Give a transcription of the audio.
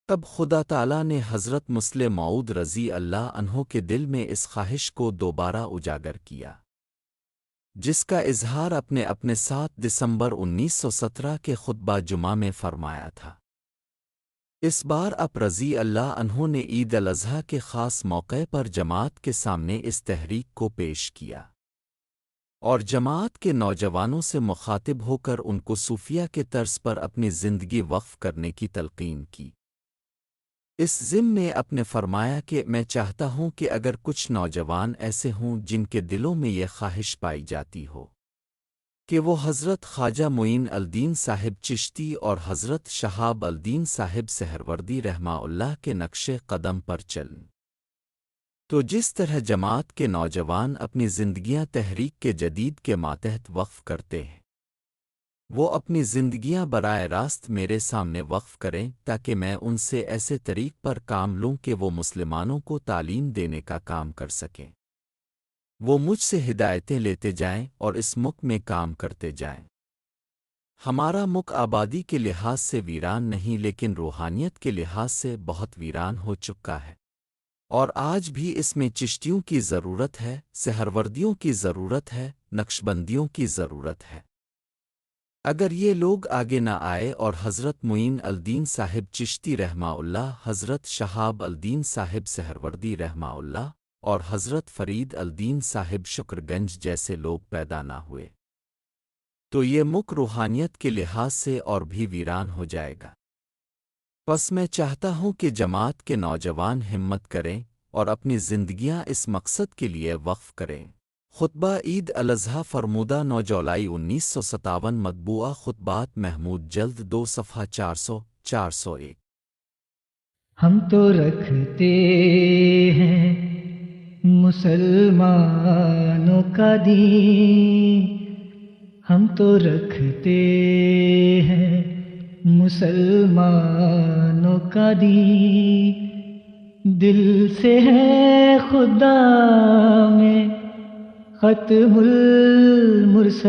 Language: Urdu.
تب خدا تعالی نے حضرت مسلم موعود رضی اللہ عنہ کے دل میں اس خواہش کو دوبارہ اجاگر کیا، جس کا اظہار اپنے 7 دسمبر 1917 کے خطبہ جمعہ میں فرمایا تھا۔ اس بار اب رضی اللہ عنہ نے عید الاضحیٰ کے خاص موقع پر جماعت کے سامنے اس تحریک کو پیش کیا اور جماعت کے نوجوانوں سے مخاطب ہو کر ان کو صوفیہ کے طرز پر اپنی زندگی وقف کرنے کی تلقین کی۔ اس ضمن میں اپنے فرمایا کہ میں چاہتا ہوں کہ اگر کچھ نوجوان ایسے ہوں جن کے دلوں میں یہ خواہش پائی جاتی ہو کہ وہ حضرت خواجہ معین الدین صاحب چشتی اور حضرت شہاب الدین صاحب سہروردی رحمہ اللہ کے نقش قدم پر چلیں، تو جس طرح جماعت کے نوجوان اپنی زندگیاں تحریک کے جدید کے ماتحت وقف کرتے ہیں، وہ اپنی زندگیاں براہ راست میرے سامنے وقف کریں تاکہ میں ان سے ایسے طریق پر کام لوں کہ وہ مسلمانوں کو تعلیم دینے کا کام کر سکیں۔ وہ مجھ سے ہدایتیں لیتے جائیں اور اس ملک میں کام کرتے جائیں۔ ہمارا ملک آبادی کے لحاظ سے ویران نہیں لیکن روحانیت کے لحاظ سے بہت ویران ہو چکا ہے، اور آج بھی اس میں چشتیوں کی ضرورت ہے، سہروردیوں کی ضرورت ہے، نقشبندیوں کی ضرورت ہے۔ اگر یہ لوگ آگے نہ آئے اور حضرت معین الدین صاحب چشتی رحمہ اللہ، حضرت شہاب الدین صاحب سہروردی رحمہ اللہ اور حضرت فرید الدین صاحب شکر گنج جیسے لوگ پیدا نہ ہوئے، تو یہ ملک روحانیت کے لحاظ سے اور بھی ویران ہو جائے گا۔ پس میں چاہتا ہوں کہ جماعت کے نوجوان ہمت کریں اور اپنی زندگیاں اس مقصد کے لیے وقف کریں۔ خطبہ عید الاضحیٰ فرمودہ 9 جولائی 1957 مطبوعہ خطبات محمود جلد 2 صفحہ 401۔ ہم تو رکھتے ہیں مسلمانوں کا دین، ہم تو رکھتے ہیں مسلمانوں کا دین، دل سے ہے خدا میں ختم المرسلین،